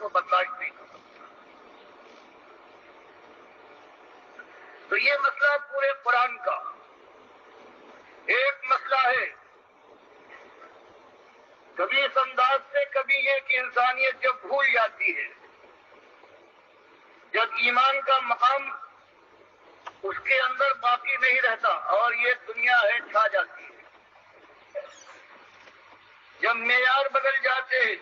کو برداشت نہیں کر سکتا۔ تو یہ مسئلہ پورے قرآن کا ایک مسئلہ ہے، کبھی اس انداز سے، کبھی یہ کہ انسانیت جب بھول جاتی ہے، جب ایمان کا مقام اس کے اندر باقی نہیں رہتا اور یہ دنیا ہے چھا جاتی ہے، جب معیار بدل جاتے ہیں،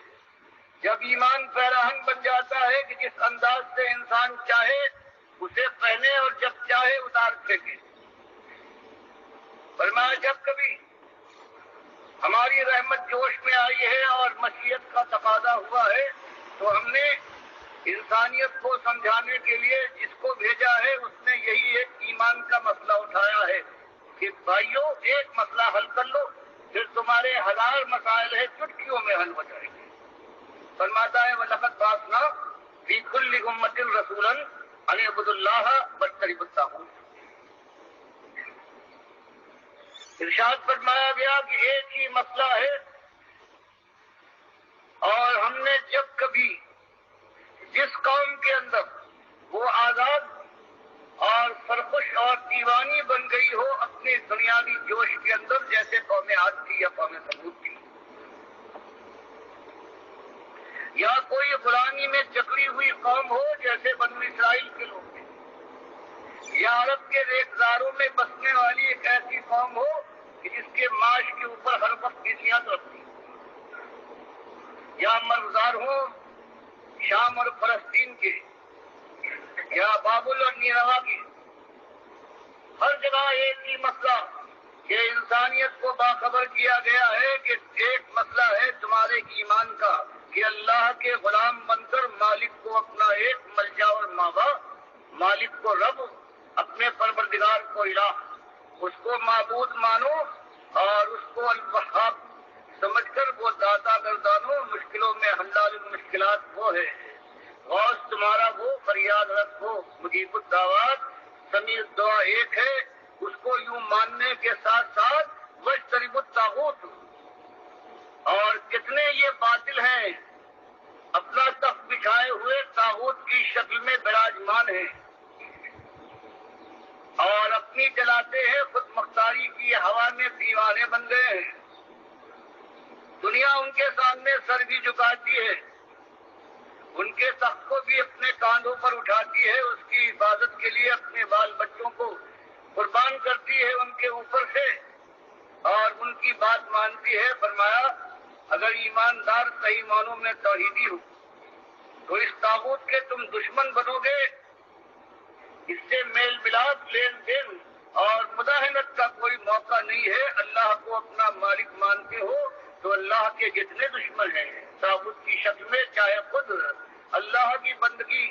جب ایمان پیراہن بن جاتا ہے کہ جس انداز سے انسان چاہے اسے پہنے اور جب چاہے اتار پھینکے۔ فرمایا جب کبھی ہماری رحمت جوش میں آئی ہے اور مشیت کا تقاضا ہوا ہے تو ہم نے انسانیت کو سمجھانے کے لیے جس کو بھیجا ہے اس نے یہی ایک ایمان کا مسئلہ اٹھایا ہے کہ بھائیو ایک مسئلہ حل کر لو، پھر تمہارے ہزار مسائل ہیں چٹکیوں میں حل ہو جائیں گے۔ فرماتا ہے وَلَقَدْ بَعَثْنَا فِي كُلِّ أُمَّةٍ رَسُولًا أَنِ اعْبُدُوا اللَّهَ وَاجْتَنِبُوا الطَّاغُوتَ۔ ارشاد فرمایا گیا کہ ایک ہی مسئلہ ہے، اور ہم نے جب کبھی جس قوم کے اندر وہ آزاد اور سرخوش اور دیوانی بن گئی ہو اپنے دنیاوی جوش کے اندر، جیسے قوم عاد تھی یا قوم ثمود تھی، یا کوئی غلامی میں جکڑی ہوئی قوم ہو جیسے بنو اسرائیل کے لوگ تھے، یا عرب کے ریگزاروں میں بسنے والی ایک ایسی قوم ہو کہ جس کے معاش کے اوپر ہر وقت کسیاں رکھتی، یا مرغزار ہوں شام اور فلسطین کے، یا بابل اور نیروا کے، ہر جگہ ایک ہی مسئلہ کہ انسانیت کو باخبر کیا گیا ہے کہ ایک مسئلہ ہے تمہارے ایمان کا کہ اللہ کے غلام بن کر مالک کو اپنا ایک ملجا اور ماوا، مالک کو رب، اپنے پروردگار کو الہ، اس کو معبود مانو اور اس کو الوہاب سمجھ کر وہ داتا گردانو، مشکلوں میں حلال المشکلات وہ ہے، غوث تمہارا وہ، فریاد رس ہو، مجیب الدعوات، سمیع الدعا ایک ہے، اس کو یوں ماننے کے ساتھ ساتھ واجتنبوا الطاغوت، اور کتنے یہ باطل ہیں اپنا تخت بچھائے ہوئے طاغوت کی شکل میں براجمان ہیں اور اپنی چلاتے ہیں خود مختاری کی ہوا میں دیوانے بن گئے ہیں۔ دنیا ان کے سامنے سر بھی جھکاتی ہے، ان کے تخت کو بھی اپنے کاندھوں پر اٹھاتی ہے، اس کی حفاظت کے لیے اپنے بال بچوں کو قربان کرتی ہے ان کے اوپر سے اور ان کی بات مانتی ہے۔ فرمایا اگر ایماندار صحیح معنوں میں توحیدی ہو تو اس طاغوت کے تم دشمن بنو گے، اس سے میل ملاپ، لین دین اور مداحنت کا کوئی موقع نہیں ہے۔ اللہ کو اپنا مالک مانتے ہو تو اللہ کے جتنے دشمن ہیں طاغوت کی شکل میں، چاہے خود اللہ کی بندگی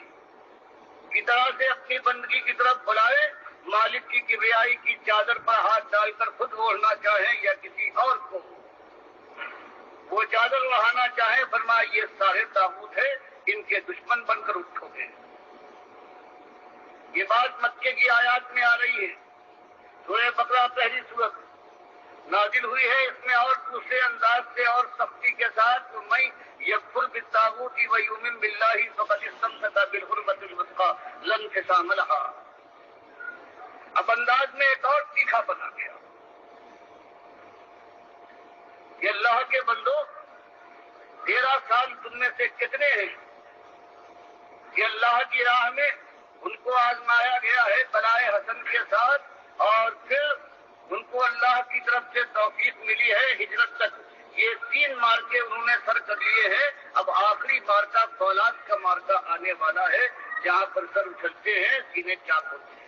کی طرح سے اپنی بندگی کی طرف بلائے، مالک کی کبریائی کی چادر پر ہاتھ ڈال کر خود اوڑھنا چاہیں یا کسی اور کو وہ چادر اڑانا چاہیں، فرمایا یہ سارے طاغوت ہیں، ان کے دشمن بن کر اٹھو گے۔ یہ بات مکے کی آیات میں آ رہی ہے۔ سورہ بقرہ پہلی سورت نازل ہوئی ہے، اس میں اور دوسرے انداز سے اور سختی کے ساتھ میں یکفر بالطاغوت ویؤمن باللہ فقد استمسک بالعروۃ الوثقی لا انفصام لها۔ اب انداز میں ایک اور تیکھا بنا گیا کہ اللہ کے بندو 13 سال تم میں سے کتنے ہیں کہ اللہ کی راہ میں ان کو آزمایا گیا ہے بلائے حسن کے ساتھ، اور پھر ان کو اللہ کی طرف سے توفیق ملی ہے ہجرت تک۔ یہ 3 مارکے انہوں نے سر کر لیے ہیں، اب آخری مارکا فولاد کا مارکا آنے والا ہے جہاں پر سر اچھلتے ہیں، سینے چاک ہوتے ہیں۔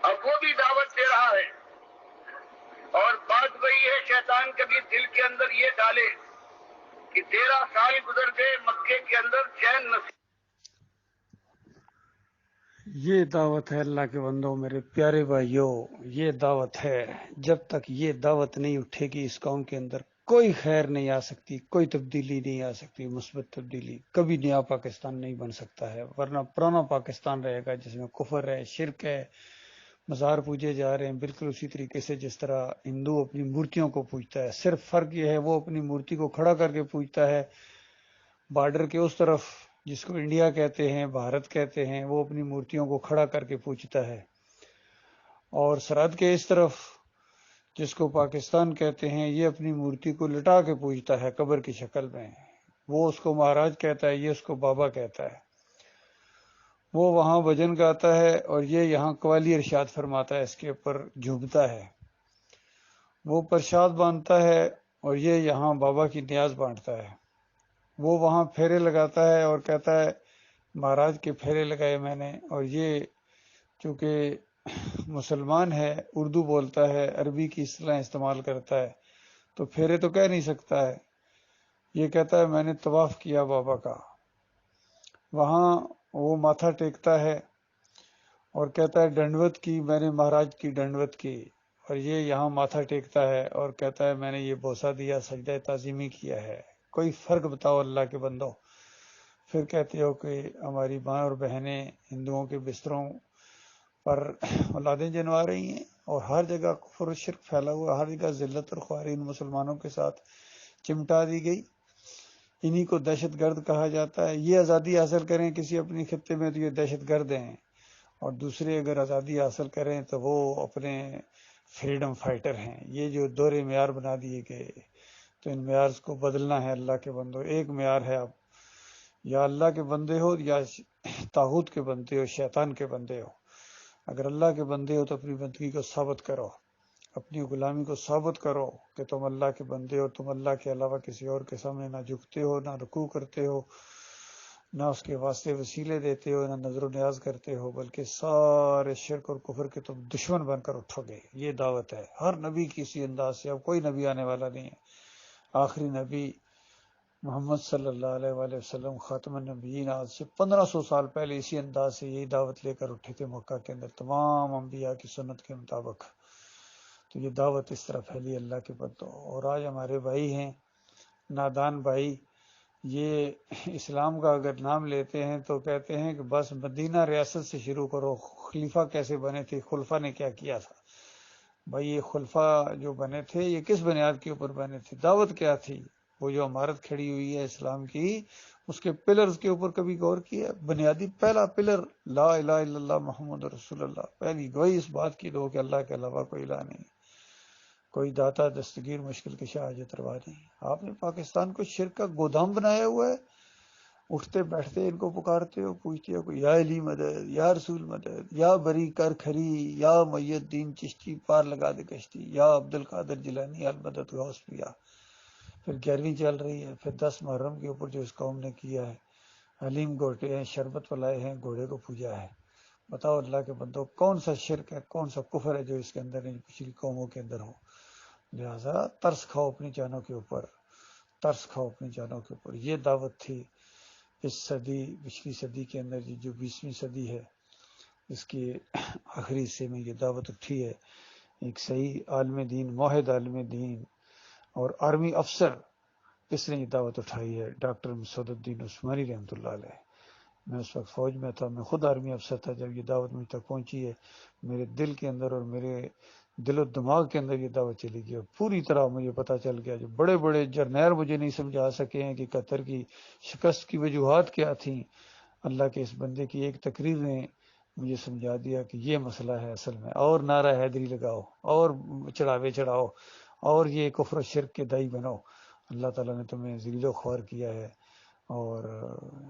اب وہ بھی دعوت دے رہا ہے، اور بات وہی ہے، شیطان کبھی دل کے اندر یہ ڈالے کہ 13 سال گزر گئے مکے کے اندر، چین نصیب۔ یہ دعوت ہے اللہ کے بندوں، میرے پیارے بھائیوں، یہ دعوت ہے۔ جب تک یہ دعوت نہیں اٹھے گی اس قوم کے اندر کوئی خیر نہیں آ سکتی، کوئی تبدیلی نہیں آ سکتی، مثبت تبدیلی۔ کبھی نیا پاکستان نہیں بن سکتا ہے، ورنہ پرانا پاکستان رہے گا جس میں کفر ہے، شرک ہے، مزار پوجے جا رہے ہیں، بالکل اسی طریقے سے جس طرح ہندو اپنی مورتیوں کو پوجتا ہے، صرف فرق یہ ہے وہ اپنی مورتی کو کھڑا کر کے پوجتا ہے، بارڈر کے اس طرف جس کو انڈیا کہتے ہیں، بھارت کہتے ہیں، وہ اپنی مورتیوں کو کھڑا کر کے پوجتا ہے، اور سرحد کے اس طرف جس کو پاکستان کہتے ہیں، یہ اپنی مورتی کو لٹا کے پوجتا ہے قبر کی شکل میں، وہ اس کو مہاراج کہتا ہے، یہ اس کو بابا کہتا ہے، وہ وہاں بھجن گاتا ہے اور یہ یہاں قوالی ارشاد فرماتا ہے، اس کے اوپر جھومتا ہے، وہ پرشاد باندھتا ہے اور یہ یہاں بابا کی نیاز بانٹتا ہے، وہ وہاں پھیرے لگاتا ہے اور کہتا ہے مہاراج کے پھیرے لگائے میں نے، اور یہ چونکہ مسلمان ہے، اردو بولتا ہے، عربی کی اصطلاح استعمال کرتا ہے، تو پھیرے تو کہہ نہیں سکتا ہے، یہ کہتا ہے میں نے طواف کیا بابا کا، وہاں وہ ماتھا ٹیکتا ہے اور کہتا ہے ڈنڈوت کی میں نے مہاراج کی ڈنڈوت کی، اور یہ یہاں ماتھا ٹیکتا ہے اور کہتا ہے میں نے یہ بوسہ دیا، سجدہ تعظیمی کیا ہے۔ کوئی فرق بتاؤ اللہ کے بندو، پھر کہتے ہو کہ ہماری ماں اور بہنیں ہندوؤں کے بستروں پر اولادیں جنوا رہی ہیں، اور ہر جگہ کفر و شرک پھیلا ہوا، ہر جگہ ذلت اور خواری ان مسلمانوں کے ساتھ چمٹا دی گئی، انہی کو دہشت گرد کہا جاتا ہے۔ یہ آزادی حاصل کریں کسی اپنے خطے میں تو یہ دہشت گرد ہیں، اور دوسرے اگر آزادی حاصل کریں تو وہ اپنے فریڈم فائٹر ہیں۔ یہ جو دور معیار بنا دیے گئے، تو ان معیار کو بدلنا ہے اللہ کے بندو۔ ایک معیار ہے، اب یا اللہ کے بندے ہو یا طاغوت کے بندے ہو، شیطان کے بندے ہو۔ اگر اللہ کے بندے ہو تو اپنی بندگی کو ثابت کرو، اپنی غلامی کو ثابت کرو کہ تم اللہ کے بندے ہو، تم اللہ کے علاوہ کسی اور کے سامنے نہ جھکتے ہو، نہ رکوع کرتے ہو، نہ اس کے واسطے وسیلے دیتے ہو، نہ نظر و نیاز کرتے ہو، بلکہ سارے شرک اور کفر کے تم دشمن بن کر اٹھو گے۔ یہ دعوت ہے ہر نبی کی اسی انداز سے، اب کوئی نبی آنے والا نہیں ہے۔ آخری نبی محمد صلی اللہ علیہ وآلہ وسلم خاتم النبیین آج سے 1500 سال پہلے اسی انداز سے یہی دعوت لے کر اٹھے تھے مکہ کے اندر تمام انبیاء کی سنت کے مطابق۔ تو یہ دعوت اس طرح پھیلی اللہ کے بندوں۔ اور آج ہمارے بھائی ہیں نادان بھائی، یہ اسلام کا اگر نام لیتے ہیں تو کہتے ہیں کہ بس مدینہ ریاست سے شروع کرو، خلیفہ کیسے بنے تھے، خلفاء نے کیا کیا تھا۔ بھائی یہ خلفاء جو بنے تھے یہ کس بنیاد کے اوپر بنے تھے، دعوت کیا تھی؟ وہ جو عمارت کھڑی ہوئی ہے اسلام کی، اس کے پلرز کے اوپر کبھی غور کیا؟ بنیادی پہلا پلر لا الہ الا اللہ محمد رسول اللہ، پہلی گوئی اس بات کی دو کہ اللہ کے علاوہ کوئی الہ نہیں، کوئی داتا دستگیر مشکل کشا حاجت روا نہیں۔ آپ نے پاکستان کو شرک کا گودام بنایا ہوا ہے، اٹھتے بیٹھتے ان کو پکارتے ہو، پوچھتے ہو یا علی مدد، یا رسول مدد، یا بری کر کھری، یا محی الدین چشتی پار لگا دے کشتی، یا عبد القادر جیلانی المدد غوث پیا۔ پھر 11ویں چل رہی ہے، پھر 10 محرم کے اوپر جو اس قوم نے کیا ہے، حلیم گھوٹے ہیں، شربت پلائے ہیں، گھوڑے کو پوجا ہے۔ بتاؤ اللہ کے بندو کون سا شرک ہے، کون سا کفر ہے جو اس کے اندر نہیں، پچھلی قوموں کے اندر ہو؟ لہذا ترس کھاؤ اپنی جانوں کے اوپر، ترس کھاؤ اپنی جانوں کے اوپر۔ یہ دعوت تھی اس صدی، پچھلی صدی کے اندر، جو 20ویں صدی ہے، اس کے آخری حصے میں یہ دعوت اٹھی ہے۔ ایک صحیح عالم دین، موحد عالم دین اور آرمی افسر، اس نے یہ دعوت اٹھائی ہے، ڈاکٹر مسعود الدین عثمانی رحمۃ اللہ علیہ۔ میں اس وقت فوج میں تھا، میں خود آرمی افسر تھا جب یہ دعوت مجھ تک پہنچی ہے۔ میرے دل کے اندر اور میرے دل و دماغ کے اندر یہ دعوت چلی گئی، اور پوری طرح مجھے پتہ چل گیا، جو بڑے بڑے جرنیل مجھے نہیں سمجھا سکے ہیں کہ قطر کی شکست کی وجوہات کیا تھیں، اللہ کے اس بندے کی ایک تقریر نے مجھے سمجھا دیا کہ یہ مسئلہ ہے اصل میں، اور نعرہ حیدری لگاؤ، اور چڑھاوے چڑھاؤ، اور یہ کفر و شرک کے دائی بنو۔ اللہ تعالیٰ نے تمہیں ذلیل و خوار کیا ہے، اور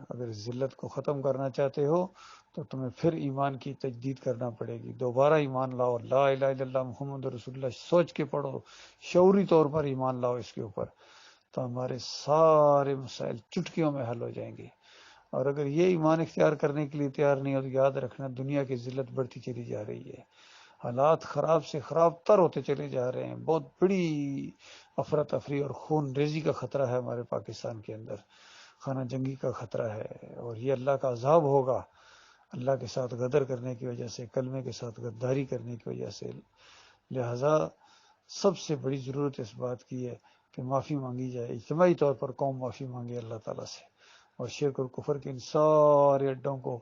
اگر ذلت کو ختم کرنا چاہتے ہو تو تمہیں پھر ایمان کی تجدید کرنا پڑے گی، دوبارہ ایمان لاؤ، لا الہ الا اللہ محمد رسول اللہ سوچ کے پڑھو، شعوری طور پر ایمان لاؤ اس کے اوپر، تو ہمارے سارے مسائل چٹکیوں میں حل ہو جائیں گے۔ اور اگر یہ ایمان اختیار کرنے کے لیے تیار نہیں ہو تو یاد رکھنا دنیا کی ذلت بڑھتی چلی جا رہی ہے، حالات خراب سے خراب تر ہوتے چلے جا رہے ہیں، بہت بڑی افراتفری اور خون ریزی کا خطرہ ہے ہمارے پاکستان کے اندر، خانہ جنگی کا خطرہ ہے، اور یہ اللہ کا عذاب ہوگا، اللہ کے ساتھ غدر کرنے کی وجہ سے، کلمے کے ساتھ غداری کرنے کی وجہ سے۔ لہذا سب سے بڑی ضرورت اس بات کی ہے کہ معافی مانگی جائے، اجتماعی طور پر قوم معافی مانگے اللہ تعالیٰ سے، اور شرک اور کفر کے ان سارے اڈوں کو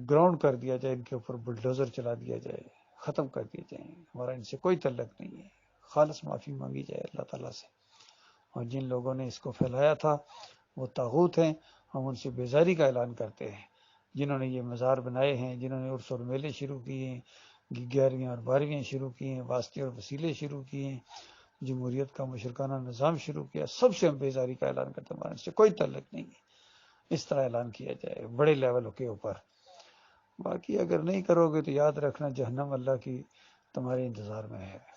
گراؤنڈ کر دیا جائے، ان کے اوپر بلڈوزر چلا دیا جائے۔ ختم کر دیے جائیں، ہمارا ان سے کوئی تعلق نہیں ہے، خالص معافی مانگی جائے اللہ تعالیٰ سے۔ اور جن لوگوں نے اس کو پھیلایا تھا وہ طاغوت ہیں، ہم ان سے بیزاری کا اعلان کرتے ہیں۔ جنہوں نے یہ مزار بنائے ہیں، جنہوں نے عرس اور میلے شروع کیے ہیں، 11ویں اور 12ویں شروع کیے ہیں، واسطے اور وسیلے شروع کیے ہیں، جمہوریت کا مشرکانہ نظام شروع کیا، سب سے ہم بیزاری کا اعلان کرتے ہیں، ہمارے ان سے کوئی تعلق نہیں ہے۔ اس طرح اعلان کیا جائے بڑے لیول کے اوپر۔ باقی اگر نہیں کرو گے تو یاد رکھنا جہنم اللہ کی تمہارے انتظار میں ہے۔